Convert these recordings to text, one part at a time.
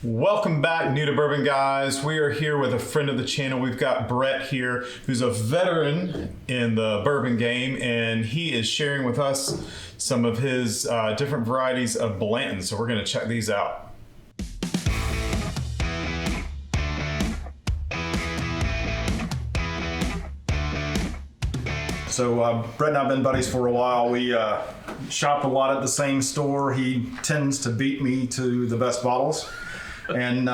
Welcome back, New to Bourbon guys. We are here with a friend of the channel. We've got Brett here, who's a veteran in the bourbon game, and he is sharing with us some of his different varieties of Blanton. So we're going to check these out. So Brett and I have been buddies for a while. We shop a lot at the same store. He tends to beat me to the best bottles. And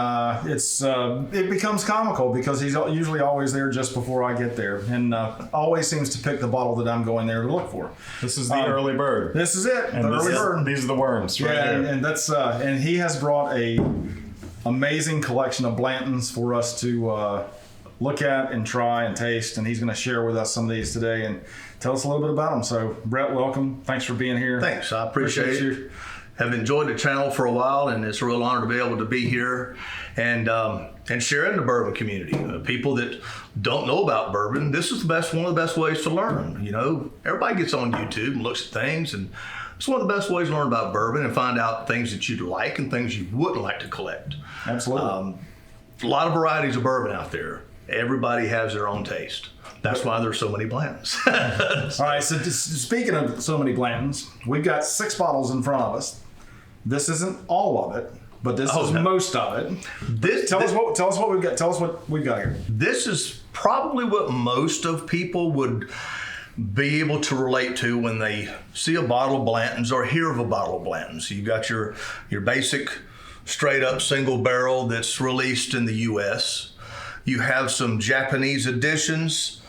it becomes comical because he's usually always there just before I get there, and always seems to pick the bottle that I'm going there to look for. This is the early bird. This is it. The early bird. These are the worms, right here. And that's and he has brought a amazing collection of Blantons for us to look at and try and taste, and he's going to share with us some of these today and tell us a little bit about them. So, Brett, welcome. Thanks for being here. Thanks. I appreciate you. Have enjoyed the channel for a while, and it's a real honor to be able to be here and share in the bourbon community. People that don't know about bourbon, this is one of the best ways to learn. You know, everybody gets on YouTube and looks at things, and it's one of the best ways to learn about bourbon and find out things that you'd like and things you wouldn't like to collect. Absolutely. A lot of varieties of bourbon out there. Everybody has their own taste. That's why there's so many Blantons. All right, so speaking of so many Blantons, we've got 6 bottles in front of us. This isn't all of it, but this is most of it. Tell us what we've got. Tell us what we've got here. This is probably what most of people would be able to relate to when they see a bottle of Blantons or hear of a bottle of Blantons. You got your basic straight up single barrel that's released in the U.S. You have some Japanese editions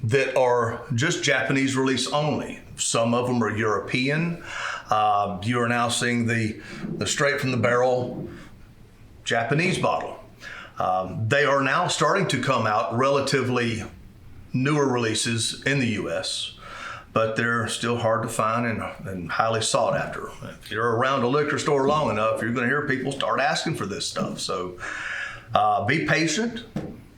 that are just Japanese release only. Some of them are European. You are now seeing the straight from the barrel Japanese bottle. They are now starting to come out relatively newer releases in the U.S., but they're still hard to find and highly sought after. If you're around a liquor store long enough, you're going to hear people start asking for this stuff. So be patient.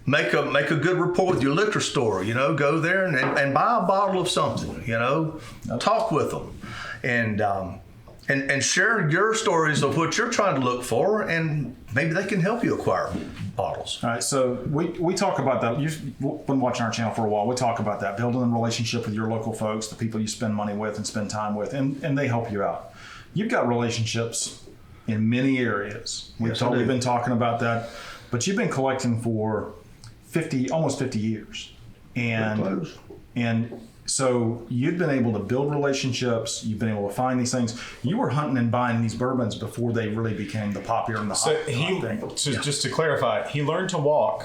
Make a good rapport with your liquor store. You know, go there and buy a bottle of something. You know, talk with them, and share your stories of what you're trying to look for, and maybe they can help you acquire bottles. All right, so we talk about that. You've been watching our channel for a while. We talk about that, building a relationship with your local folks, the people you spend money with and spend time with, and they help you out. You've got relationships in many areas. We've been talking about that, but you've been collecting for almost 50 years. And so you've been able to build relationships. You've been able to find these things. You were hunting and buying these bourbons before they really became the popular and the hot thing. Just to clarify, he learned to walk,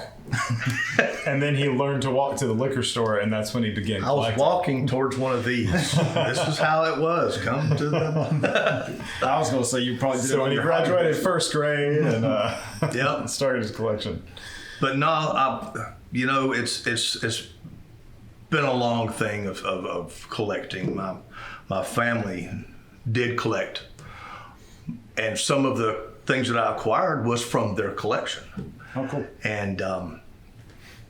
and then he learned to walk to the liquor store, and that's when he began collecting. I was walking towards one of these. This is how it was. Come to the... I was going to say you probably did. So when he graduated first grade and started his collection. But no, you know, it's been a long thing of collecting. My family did collect, and some of the things that I acquired was from their collection. Oh, cool! And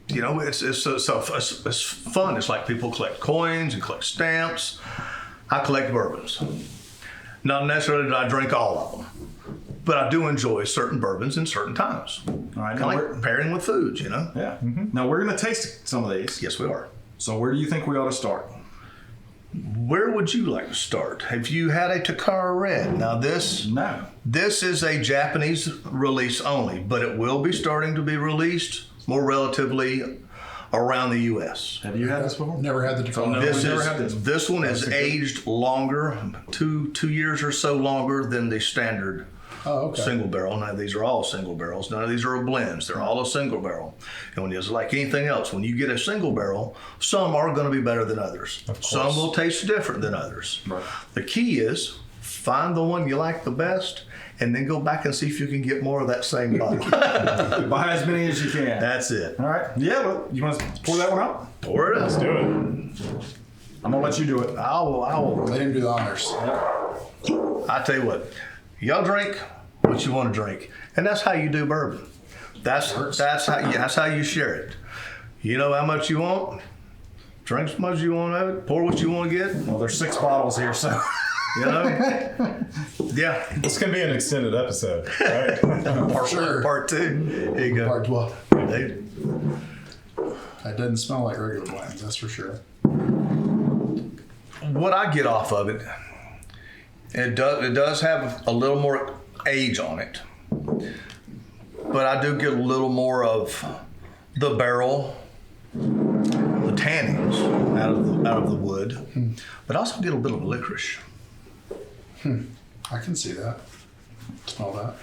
you know, it's fun. It's like people collect coins and collect stamps. I collect bourbons. Not necessarily that I drink all of them, but I do enjoy certain bourbons in certain times. All right, kind of like pairing with foods, you know? Yeah. Mm-hmm. Now we're going to taste some of these. Yes, we are. So where do you think we ought to start? Where would you like to start? Have you had a Takara Red? Now this is a Japanese release only, but it will be starting to be released more relatively around the U.S. Have you had this before? Never had the Takara. No, we've never had this. This one is aged longer, two years or so longer than the standard single barrel. Now these are all single barrels. None of these are blends. They're all a single barrel. And when it's like anything else, when you get a single barrel, some are going to be better than others. Some will taste different than others. Right. The key is find the one you like the best, and then go back and see if you can get more of that same bottle. Buy as many as you can. That's it. All right. Yeah, well, you want to pour that one out? Pour it up. Let's do it. I'm going to let you do it. I will. Let him do the honors. I tell you what, y'all drink what you want to drink, and that's how you do bourbon. That's how you share it. You know how much you want. Drink as much as you want of it. Pour what you want to get. Well, there's 6 bottles here, so You know? Yeah. This can be an extended episode, right? Part part sure. one, part two. Here you go. Part 12. They- That doesn't smell like regular Blantons, that's for sure. what I get off of it, it does have a little more age on it, but I do get a little more of the barrel, the tannins out of the wood, but I also get a little bit of licorice. I can see that. Smell that.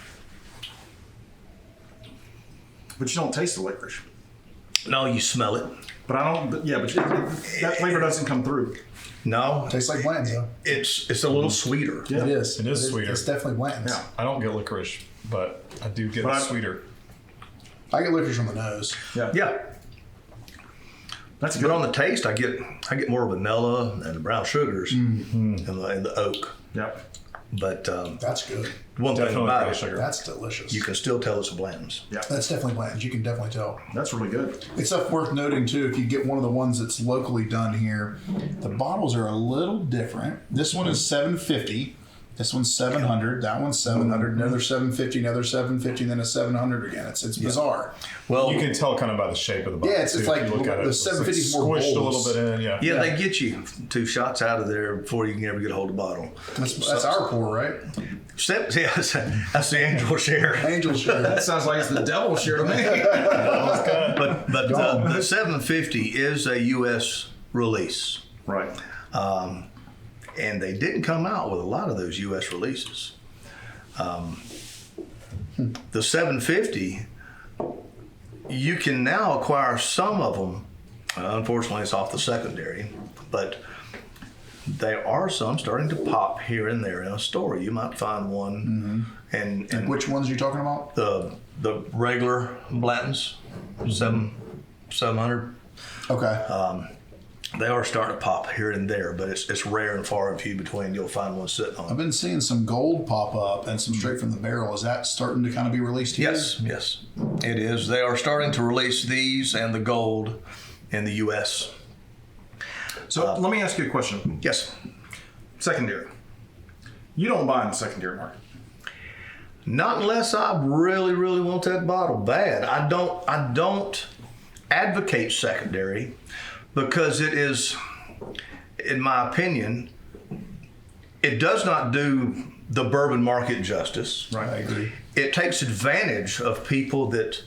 But you don't taste the licorice. No, you smell it. But I don't. But that flavor doesn't come through. No, Tastes like Blanton's though. it's a little sweeter. Yeah. It is. It is sweeter. It's definitely Blanton's. Yeah. I don't get licorice, but I do get But I- sweeter. I get licorice on the nose. Yeah. Yeah, That's but good. on the taste, I get more vanilla and the brown sugars and the oak. Yeah. But That's good. one thing Definitely about brown it, sugar. That's delicious. you can still tell it's a Blanton's. Yeah. That's definitely Blanton's. You can definitely tell. That's really good. It's worth noting too, if you get one of the ones that's locally done here, the bottles are a little different. This one is $7.50. This one's $700. That one's $700. Another $7.50. Another $7.50. And then a $700 again. It's bizarre. Well, You can tell kind of by the shape of the bottle. Yeah, it's too, like if you look at the it. It's like 750 is more squished a bowls. little bit in. Yeah. yeah, they get you 2 shots out of there before you can ever get a hold of the bottle. That's our pour, right? Yeah, that's the angel share. Angel share. That sounds like it's the devil share to me. But the 750 is a U.S. release. Right. And they didn't come out with a lot of those U.S. releases. The 750, you can now acquire some of them. Unfortunately, it's off the secondary, but there are some starting to pop here and there in a store. You might find one, and Which ones are you talking about? the regular Blantons, 700. Okay. They are starting to pop here and there, but it's rare and far and few between. You'll find one sitting on. I've been seeing some gold pop up and some straight from the barrel. Is that starting to kind of be released here? Yes, it is. They are starting to release these and the gold in the U.S. So let me ask you a question. Yes, Secondary. You don't buy in the secondary market. not unless I really, really want that bottle bad. I don't advocate secondary because it is, in my opinion, it does not do the bourbon market justice. Right. I agree. It takes advantage of people that,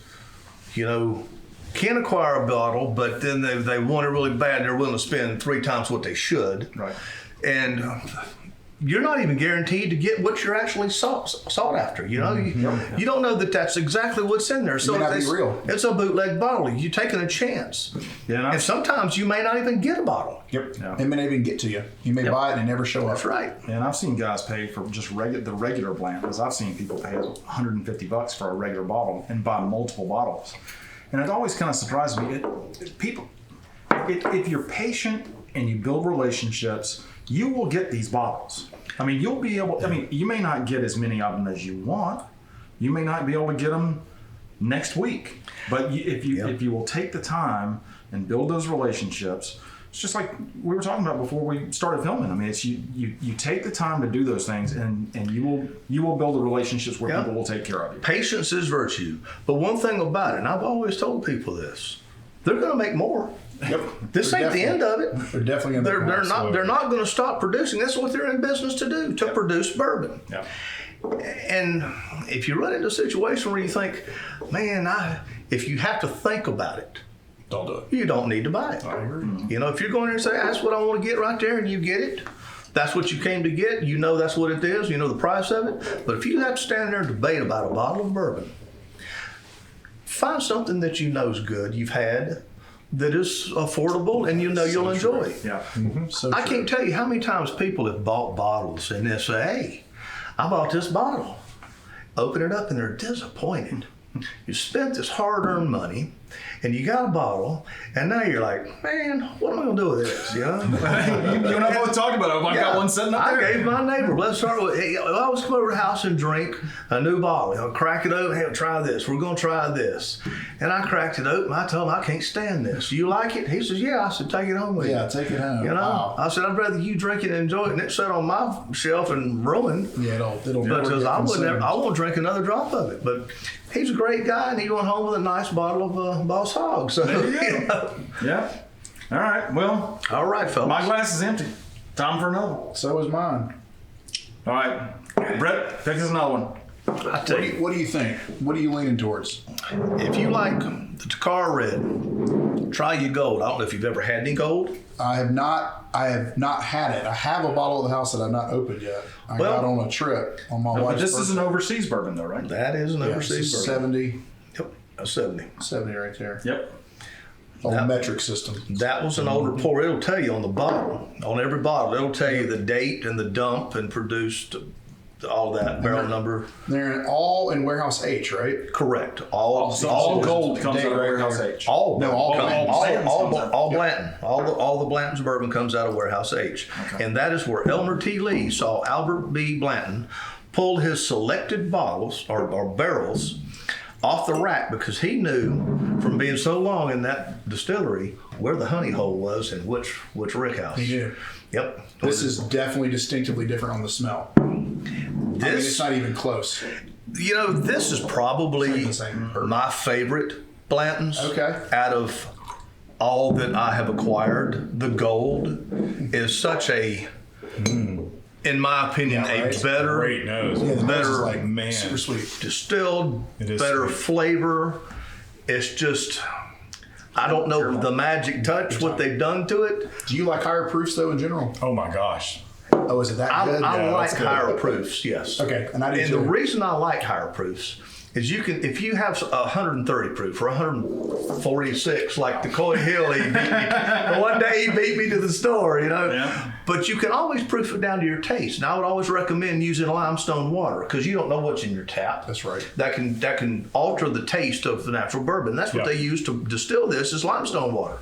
can acquire a bottle, but then they want it really bad. They're willing to spend 3 times what they should. Right. And you're not even guaranteed to get what you're actually sought after. You don't know that that's exactly what's in there. So may not be real. It's a bootleg bottle. You're taking a chance. Yeah. And sometimes you may not even get a bottle. Yep. Yeah. It may not even get to you. You may buy it and never show up. That's right. And I've seen guys pay for just the regular Blantons. I've seen people pay $150 for a regular bottle and buy multiple bottles. And it always kind of surprises me. If you're patient and you build relationships, you will get these bottles. I mean, you'll be able. I mean, you may not get as many of them as you want. You may not be able to get them next week. But if you will take the time and build those relationships, it's just like we were talking about before we started filming. I mean, it's you take the time to do those things, and you will build the relationships where people will take care of you. Patience is virtue. But one thing about it, and I've always told people this, they're going to make more. Yep. This ain't the end of it. They're definitely going to. They're not going to stop producing. That's what they're in business to do, to produce bourbon. Yeah. And if you run into a situation where you think, man, if you have to think about it, Don't do it. you don't need to buy it. I agree. If you're going there and say, that's what I want to get right there, and you get it, that's what you came to get, that's what it is, the price of it. But if you have to stand there and debate about a bottle of bourbon, find something that you know is good, you've had, that is affordable, and you'll enjoy. Yeah. So I true. can't tell you how many times people have bought bottles and they say, hey, I bought this bottle. Open it up and they're disappointed. You spent this hard-earned money. and you got a bottle, and now you're like, man, what am I gonna do with this? You know? You and I both talked about it. I've got one sitting up there. I gave my neighbor. Let's start with. I always come over to the house and drink a new bottle. You know, crack it open. Hey, try this. We're gonna try this. And I cracked it open. I told him I can't stand this. You like it? He says, yeah. I said, take it home with you. Yeah, take it home. You know, Wow. I said, I'd rather you drink it and enjoy it, and it sat on my shelf and ruined. Yeah, it'll never Because get I consumed. won't drink another drop of it. But he's a great guy, and he went home with a nice bottle of Boss Hog. So, you know. Yeah. All right. Well, All right, fellas. my glass is empty. Time for another one. So is mine. All right. Brett, pick us another one. I tell you, What do you think? What are you leaning towards? if you like the Takara Red, try your gold. I don't know if you've ever had any gold. I have not had it. I have a bottle at the house that I've not opened yet. I Well- got on a trip on my But wife's this is an birthday. overseas bourbon, though, right? That is an Yeah, overseas it's bourbon. 70, Yep, a 70. 70 right there. Yep. Old That- metric system. That was an older pour. It'll tell you on the bottle, on every bottle, it'll tell you the date and the dump and produced all that barrel number. They're all in warehouse H, right? Correct. All All gold comes Date out of right Warehouse there. H. All No, all Blanton's. all Blanton. All the Blanton's bourbon comes out of Warehouse H. And that is where Elmer T. Lee saw Albert B. Blanton pull his selected bottles or barrels off the rack because he knew from being so long in that distillery where the honey hole was and which rick house. He knew. Yep. This is definitely distinctively different on the smell. I mean, it's not even close. You know, this is probably The same herb. my favorite Blanton's. Okay. Out of all that I have acquired, the gold is such a, in my opinion, Yeah, right. a better Great nose. Yeah, the nose Better- is like man. super sweet. distilled, It is better sweet. flavor. It's just, I don't know the magic touch, what they've done to it. Do you like higher proofs though in general? Oh my gosh. Oh, is it that I good? like that's good. higher proofs, yes. Okay, and I do And too. the reason I like higher proofs is you can, if you have 130 proof or 146, like the Coy Hill, he beat me. The one day he beat me to the store, you know. Yeah. But you can always proof it down to your taste. And I would always recommend using limestone water because you don't know what's in your tap. That's right. That can alter the taste of the natural bourbon. That's what Yeah. they use to distill this is limestone water.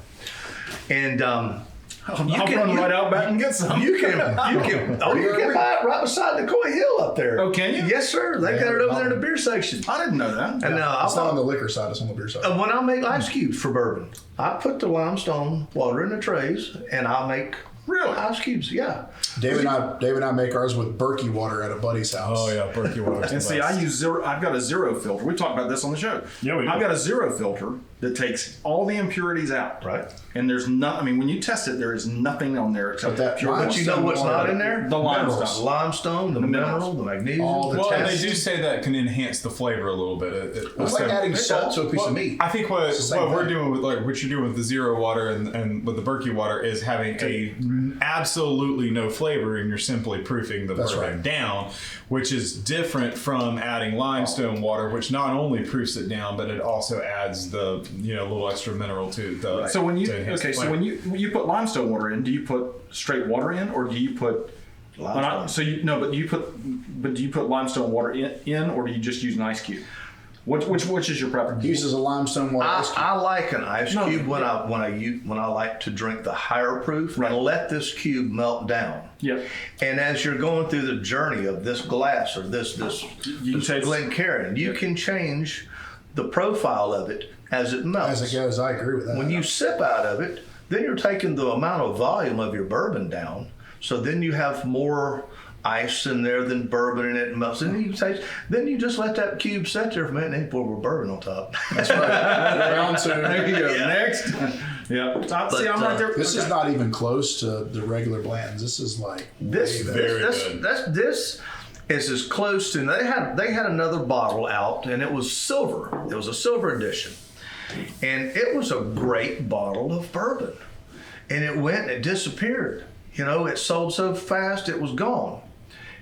And I'll run right out back and get some. you can buy it right beside the Coy Hill up there. Oh, can you? Yes, sir. They got it over there in the beer section. I didn't know that. And It's not on the liquor side, it's on the beer side. when I make ice cubes for bourbon, I put the limestone water in the trays and I make Really? ice cubes. Yeah. Dave and I make ours with Berkey water at a buddy's house. Oh yeah, Berkey water. And see, I use zero. I've got a zero filter. We talked about this on the show. Yeah, we did. I've got a zero filter that takes all the impurities out. Right. And there's not. I mean, when you test it, there is nothing on there except But that pure. But you know what's not in there? The limestone. minerals. Limestone, the mineral, the magnesium. All the Well, and they test. do say that can enhance the flavor a little bit. It's like adding salt does. to a piece Well, of meat. I think what It's the same we're thing. doing with like what you're doing with the zero water and with the Berkey water is having a absolutely no flavor, and you're simply proofing the That's bourbon right. down, which is different from adding limestone water, which not only proofs it down, but it also adds the little extra mineral to the. So when you to enhance the so flavor. when you put limestone water in, do you put straight water in, or do you put Limestone. So you no, but do you put limestone water in, or do you just use an ice cube? Which is your preference? He uses a limestone water ice cube. I like an ice No, cube when yeah. when I like to drink the higher proof Right. and let this cube melt down. Yep. And as you're going through the journey of this glass or this You taste- Glencairn, you can change the profile of it as it melts. As it goes, I agree with that. When you sip out of it, then you're taking the amount of volume of your bourbon down. So then you have more ice in there than bourbon, and it melts. And you taste. Then you just let that cube sit there for a minute, and then pour more bourbon on top. That's right. Round two. There you go. Yeah. Next. Yeah. See, I'm right there. This is not even close to the regular Blantons. This is like This way better. this is as close to. They had another bottle out, and it was silver. It was a silver edition, and it was a great bottle of bourbon, and it went and it disappeared. It sold so fast it was gone,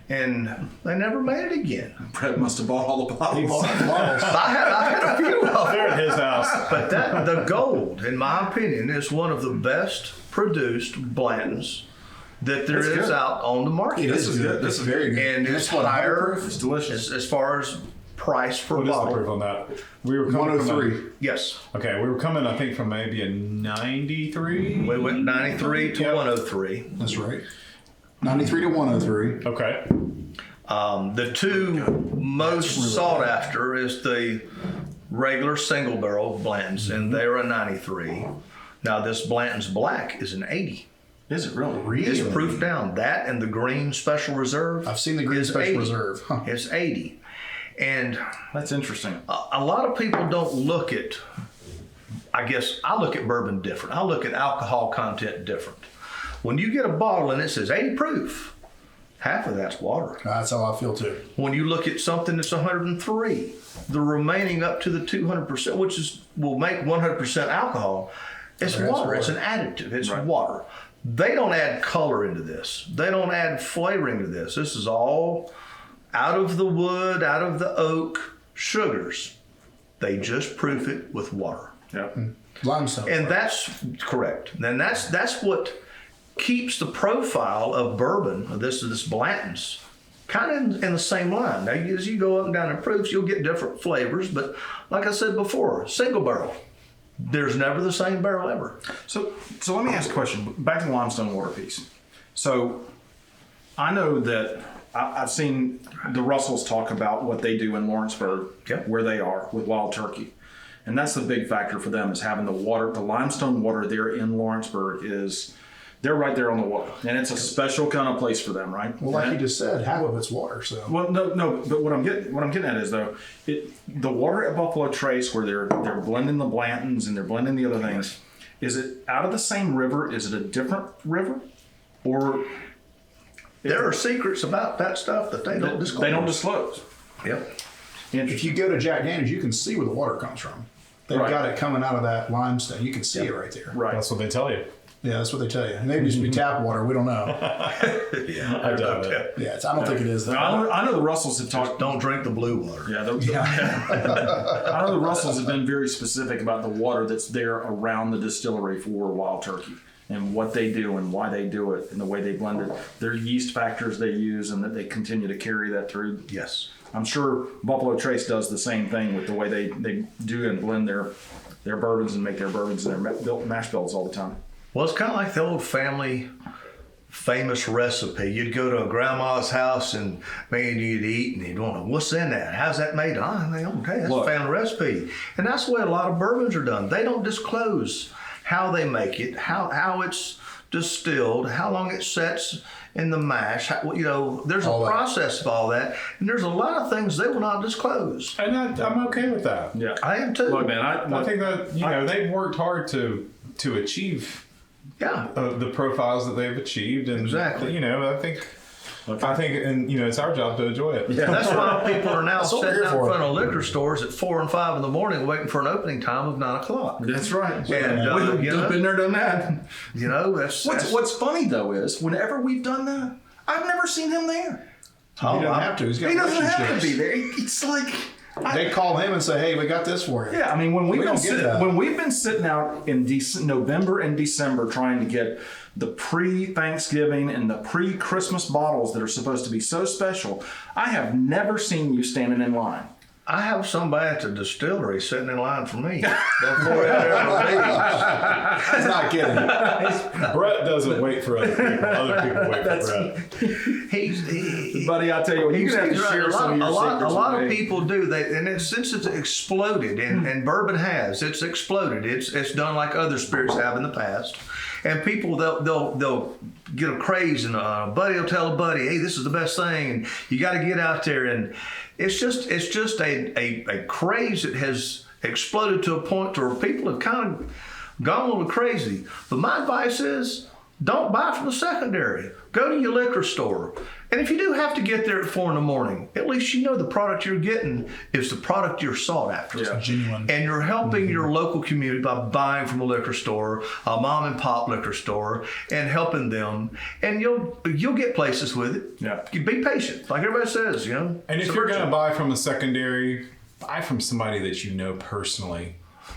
and they never made it again. Brett must have bought all the bottles. Bottles. I had a few of them. They're at his house. But the gold, in my opinion, is one of the best produced Blantons that there That's is good. out on the market. It is is good. good. This is very good. And it's what, higher. 100 proof? It's delicious. As far as price per What is the bottle. proof on that? We were coming from 103. Yes, okay, we were coming, I think, from maybe a 93. we went 93 to Yep. 103. That's right. 93 to 103. Okay. The two most sought after is the regular single barrel Blantons, and they're a 93. Now this Blanton's Black is an 80. Is it really? It's proof down. That and the green Special Reserve. I've seen the green is Special 80. Reserve. Huh. It's 80. And That's interesting. a lot of people don't look at, I guess I look at bourbon different. I look at alcohol content different. When you get a bottle and it says 80 proof, half of that's water. That's how I feel too. When you look at something that's 103, the remaining up to the 200%, which will make 100% alcohol, it's That's water. It's an water. additive. It's water. They don't add color into this. They don't add flavoring to this. This is all out of the wood, out of the oak, sugars. They just proof it with water. Yeah. Limestone. And that's correct. And that's what keeps the profile of bourbon, this Blanton's, kind of in the same line. Now, as you go up and down in proofs, you'll get different flavors. But like I said before, single barrel, there's never the same barrel ever. So let me ask a question. Back to the limestone water piece. So I know that I've seen the Russells talk about what they do in Lawrenceburg, Yep. where they are with wild turkey. And that's the big factor for them is having the water, the limestone water there in Lawrenceburg is, they're right there on the water. And it's a special kind of place for them, right? well, like And- you just said, half of it's water. So Well, no. But what I'm getting at is though, the water at Buffalo Trace, where they're blending the Blantons and they're blending the other things, is it out of the same river? Is it a different river, or There are secrets about that stuff that they don't disclose. they don't disclose? Yep. if you go to Jack Daniels, you can see where the water comes from. They've Right. got it coming out of that limestone. You can see it right there. Right. That's what they tell you. Yeah, that's what they tell you. And maybe just be tap water. We don't know. I doubt it. Yeah, I don't think it is. Though. I know the Russells have talked. Don't drink the blue water. Yeah, I know the Russells have been very specific about the water that's there around the distillery for wild turkey and what they do and why they do it and the way they blend it. Their yeast factors they use and that they continue to carry that through. Yes. I'm sure Buffalo Trace does the same thing with the way they do and blend their bourbons and make their bourbons and their mash bills all the time. Well, it's kind of like the old family famous recipe. You'd go to a grandma's house and man, you'd eat and you'd wonder, what's in that? How's that made? Okay, that's Look. a family recipe. And that's the way a lot of bourbons are done. They don't disclose how they make it, how it's distilled, how long it sets in the mash. There's All a that. process of all that. And there's a lot of things they will not disclose. And I'm okay with that. Yeah, I am too. Look, man, I think that they've worked hard to achieve Yeah. the profiles that they've achieved, and Exactly. I think, and it's our job to enjoy it. Yeah. That's why people are now That's what we're sitting here out in for. front of liquor stores at 4 and 5 in the morning waiting for an opening time of 9 o'clock. that's right. And, We've been there, done that. That's What's funny though is whenever we've done that, I've never seen him there. He doesn't have to. He's got He doesn't have to relationships. be there. It's like. They call him and say, "Hey, we got this for you." Yeah, I mean, when we've don't get that. when we've been sitting out in November and December trying to get the pre-Thanksgiving and the pre-Christmas bottles that are supposed to be so special, I have never seen you standing in line. I have somebody at the distillery sitting in line for me before it ever leaves. He's not kidding. Brett doesn't wait for other people. Other people wait for Brett. He, Buddy, I tell you what, you're gonna have to right. share some of your a secrets lot with of me. people do. Since it's exploded, and bourbon it's exploded. It's done like other spirits have in the past. And people they'll get a craze, and a buddy will tell a buddy, "Hey, this is the best thing," and you got to get out there. And it's just a craze that has exploded to a point where people have kind of gone a little crazy. But my advice is, don't buy from the secondary. Go to your liquor store. And if you do have to get there at 4 in the morning, at least you know the product you're getting is the product you're sought after. Yeah. Genuine. And you're helping your local community by buying from a liquor store, a mom and pop liquor store, and helping them. And you'll get places with it. Yeah. You be patient, like everybody says, And if It's a you're going to virtue. buy from a secondary, buy from somebody that you know personally.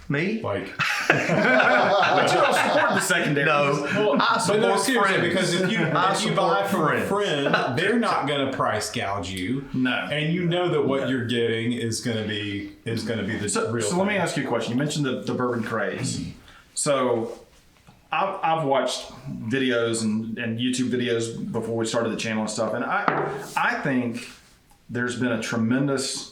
Me? Like, But you don't support the secondary. No, I But no, support seriously, friends. because if you buy support from friends. a friend, they're not going to price gouge you. No. And you know that what you're getting is going to be the So real. let me ask you a question. You mentioned the bourbon craze. So I've watched videos and YouTube videos before we started the channel and stuff, and I think there's been a tremendous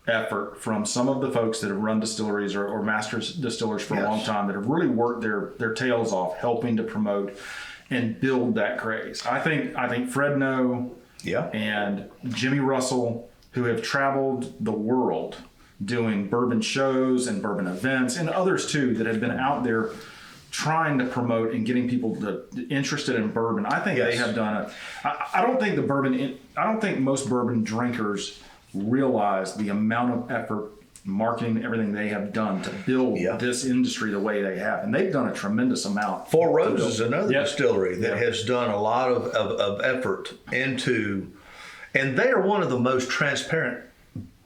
effort from some of the folks that have run distilleries or master distillers for a long time that have really worked their tails off helping to promote and build that craze. I think Fred No and Jimmy Russell, who have traveled the world doing bourbon shows and bourbon events, and others too that have been out there trying to promote and getting people interested in bourbon. I think they have done it. I don't think most bourbon drinkers realize the amount of effort, marketing, everything they have done to build this industry the way they have. And they've done a tremendous amount. Four Roses is another distillery that has done a lot of effort into, and they are one of the most transparent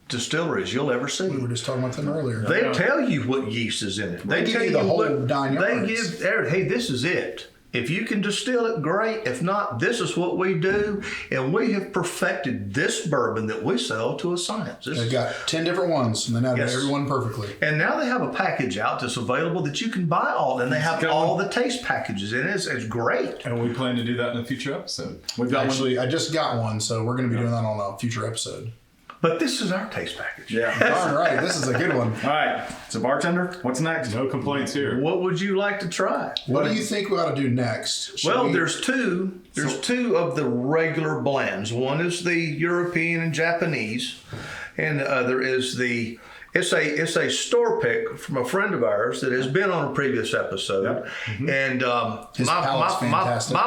distilleries you'll ever see. We were just talking about them earlier. They tell you what yeast is in it. They give tell you the whole what 9 yards. They give, hey, this is it. If you can distill it, great. If not, this is what we do. And we have perfected this bourbon that we sell to a science. They've got 10 different ones, and they know Yes. every one perfectly. And now they have a package out that's available that you can buy all, and they have all the taste packages in it. It's great. and we plan to do that in a future episode. We've got Actually, I just got one, so we're going to be doing that on a future episode. But this is our taste package. All right, this is a good one. All right. So bartender, what's next? No complaints here. What would you like to try? What do you think we ought to do next? Should we- There's two. There's two of the regular blends. One is the European and Japanese, and the other is the. It's a store pick from a friend of ours that has been on a previous episode, and His palate's fantastic.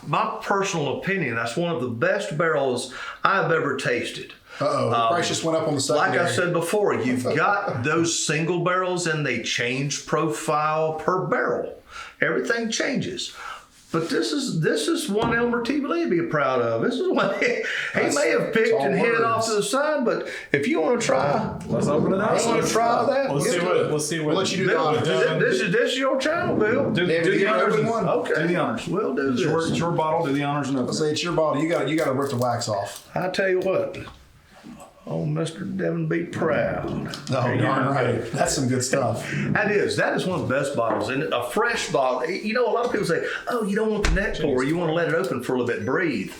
my personal opinion, that's one of the best barrels I've ever tasted. Uh-oh, the price just went up on the secondary. Like I said before, you've got those single barrels and they change profile per barrel. Everything changes. But this is one Elmer T. Lee to be proud of. This is one he may have picked all and hid words. off to the side, but if you want to try, Let's open it up. you want to try that, We'll see what. We'll let you do the Bill, honors. this is your channel, Bill. Do David, the you honors. open one? Okay. Do the honors. We'll do It's this. your bottle. Do the honors and open Let's it. say it's your bottle. You got to rip the wax off. I tell you what, oh, Mr. Devin, be proud. Oh, darn right. That's some good stuff. That is one of the best bottles, and a fresh bottle. You know, a lot of people say, "Oh, you don't want the neck pour, you want to let it open for a little bit, breathe."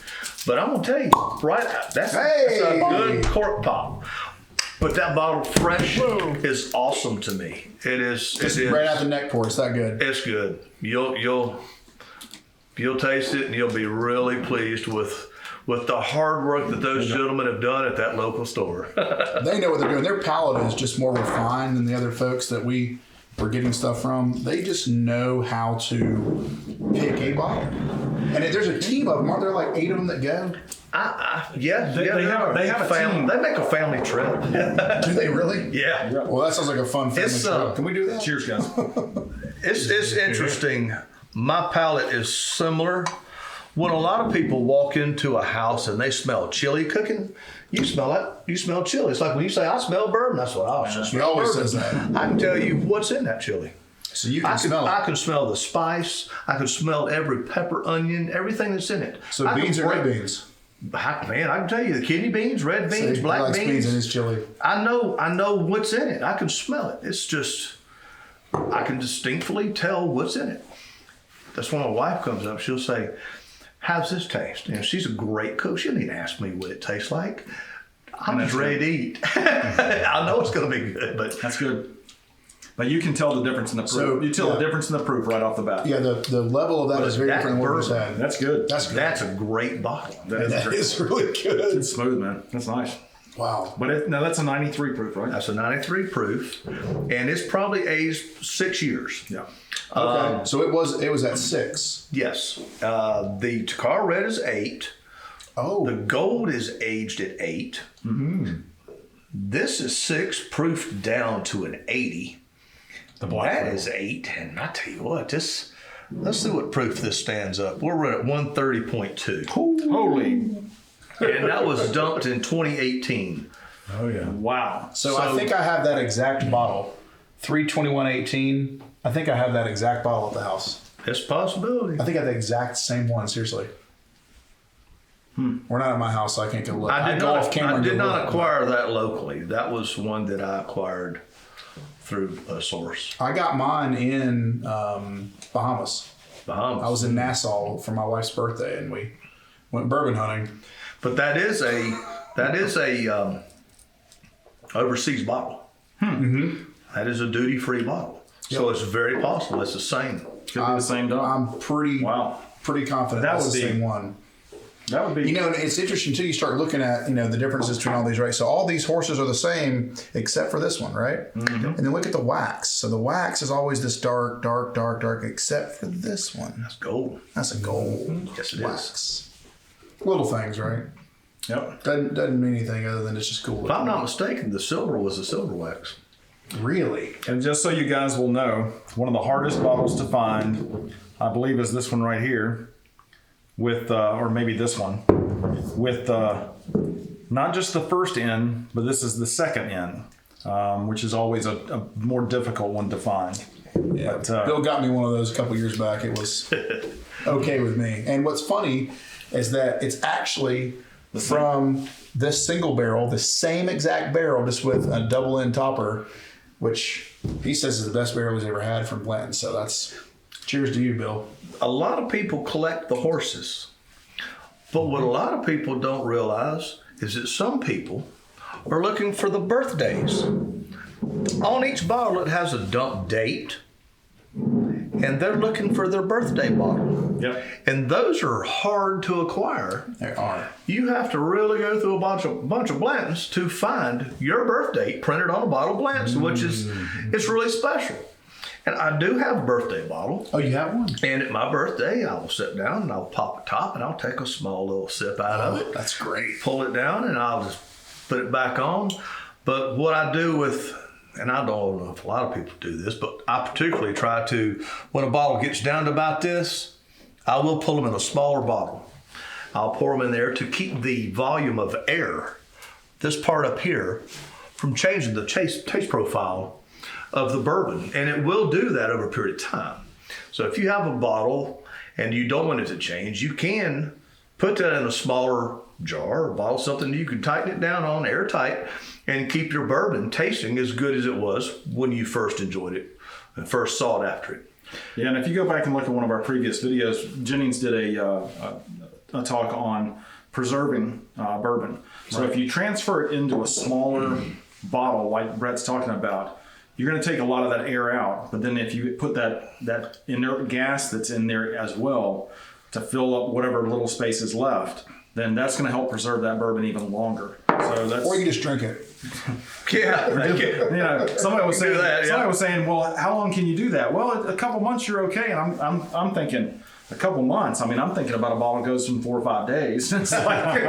But I'm gonna tell you, right, that's a good cork pop. But that bottle fresh is awesome to me. It is. Just it is. right out the neck pour. It's that good. It's good. You'll taste it, and you'll be really pleased with the hard work that those gentlemen have done at that local store. They know what they're doing. Their palate is just more refined than the other folks that we're getting stuff from. They just know how to pick a bottle. And if there's a team of them, aren't there like 8 of them that go? Yeah, They have a family. team. They make a family trip. Do they really? Yeah. Well, that sounds like a fun family It's, trip. Can we do that? Cheers, guys. It's interesting. My palate is similar. When a lot of people walk into a house and they smell chili cooking, you smell it. You smell chili. It's like when you say, "I smell bourbon," that's what I smell. He always bourbon. says that. I can tell you what's in that chili. So you can smell I it. can smell the spice. I can smell every pepper, onion, everything that's in it. So I can beans or red break- beans? Man, I can tell you the kidney beans, red beans, See, he black likes beans in beans. his chili. I know what's in it. I can smell it. It's just, I can distinctly tell what's in it. That's when my wife comes up, she'll say, "How's this taste?" And she's a great cook. She didn't even ask me what it tastes like. I'm just ready to eat. I know it's going to be good, but That's good. But you can tell the difference in the proof. So, you tell yeah. the difference in the proof right off the bat. Yeah, the level of that is very that different than what we just bourbon, had. That's good. That's good. that's a great bottle. That is really good. It's smooth, man. That's nice. Wow. But now that's a 93 proof, right? That's a 93 proof, and it's probably aged 6 years. Yeah. Okay. So it was at 6. Yes. The Takara Red is 8. Oh. The Gold is aged at 8. Mm-hmm. This is 6, proof down to an 80. The black That label. is 8, and I tell you what, let's see what proof this stands up. We're at 130.2, Holy. and that was dumped in 2018. Oh yeah. Wow. So I think I have that exact bottle 321.18. I think I have that exact bottle at the house. It's a possibility. I think I have the exact same one. Seriously. We're not at my house, so I can't go look. I did go not, off camera I and did go not look. acquire that locally. That was one that I acquired through a source. I got mine in Bahamas. Bahamas. I was in Nassau for my wife's birthday, and we went bourbon hunting. But that is a overseas bottle. That is a duty-free bottle. So it's very possible it's the same. Could be the same dog. I'm pretty confident That that's would the be- same one. That would be. You know, and it's interesting too. You start looking at the differences between all these, right? So all these horses are the same except for this one, right? Mm-hmm. And then look at the wax. So the wax is always this dark, except for this one. That's gold. That's a gold Yes, it wax. Little things, right? Yep. Doesn't mean anything other than it's just cool. If I'm not mistaken, the silver was a silver wax. Really? And just so you guys will know, one of the hardest bottles to find, I believe, is this one right here, with or maybe this one, with not just the first N, but this is the second N, which is always a more difficult one to find. Yeah. But, Bill got me one of those a couple years back. It was okay with me. And what's funny is that it's actually from this single barrel, the same exact barrel, just with a double end topper, which he says is the best barrel he's ever had from Blanton. So that's cheers to you, Bill. A lot of people collect the horses. But what a lot of people don't realize is that some people are looking for the birthdays. On each bottle, it has a dump date, and they're looking for their birthday bottle. Yep. And those are hard to acquire. They are. You have to really go through a bunch of Blantons to find your birth date printed on a bottle of Blanton, which is it's really special. And I do have a birthday bottle. Oh, you have one? And at my birthday, I will sit down and I'll pop a top and I'll take a small little sip out of it. That's great. Pull it down and I'll just put it back on. But what I do with, and I don't know if a lot of people do this, but I particularly try to, when a bottle gets down to about this, I will pull them in a smaller bottle. I'll pour them in there to keep the volume of air, this part up here, from changing the taste profile of the bourbon. And it will do that over a period of time. So if you have a bottle and you don't want it to change, you can put that in a smaller jar or bottle, something you can tighten it down on airtight and keep your bourbon tasting as good as it was when you first enjoyed it and first sought after it. Yeah, and if you go back and look at one of our previous videos, Jennings did a talk on preserving bourbon. So if you transfer it into a smaller bottle, like Brett's talking about, you're going to take a lot of that air out. But then if you put that inert gas that's in there as well to fill up whatever little space is left, then that's going to help preserve that bourbon even longer. So that's, Or you just drink it. Yeah, you know, somebody was saying, that, yeah. somebody was saying, well, how long can you do that? Well, a couple months you're okay. And I'm thinking a couple months. I mean, I'm thinking about a bottle that goes from 4 or 5 days. It's like,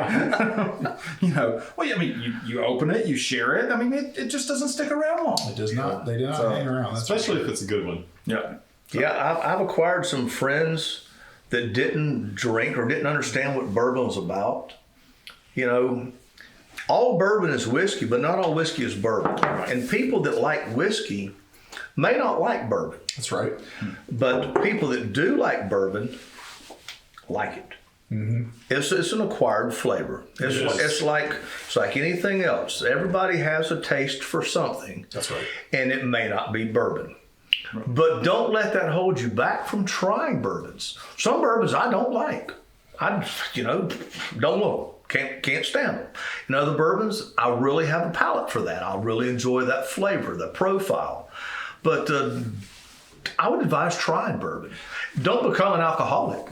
you know, well, I mean, you open it, you share it. I mean, it just doesn't stick around long. It does not. They do not hang around. That's Especially if it's a good one. Yeah. Yeah, I've acquired some friends that didn't drink or didn't understand what bourbon was about. You know, all bourbon is whiskey, but not all whiskey is bourbon. And people that like whiskey may not like bourbon, That's right. but people that do like bourbon like it. Mm-hmm. It's an acquired flavor. It's like anything else. Everybody has a taste for something. That's right. And it may not be bourbon. But don't let that hold you back from trying bourbons. Some bourbons I don't like. I don't want them. Can't stand them. In other bourbons, I really have a palate for that. I really enjoy that flavor, the profile. But I would advise trying bourbon. Don't become an alcoholic,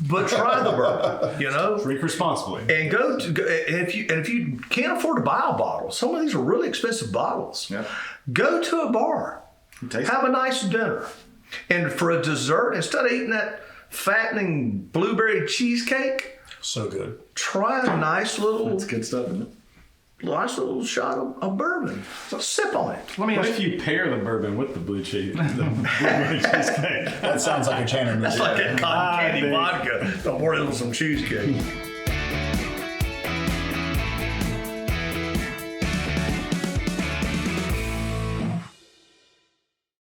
but try the bourbon. You know, Drink responsibly. and if you can't afford to buy a bottle, some of these are really expensive bottles. Yeah. Go to a bar, Taste have a nice dinner, and for a dessert, instead of eating that fattening blueberry cheesecake, So good. try a nice little good stuff, isn't it? shot of bourbon. So sip on it. Let me What ask if you pair the bourbon with the blue cheese? The blueberry cheesecake. That sounds like a Channer movie. It's like a cotton candy babe. vodka. Don't worry, little some cheesecake.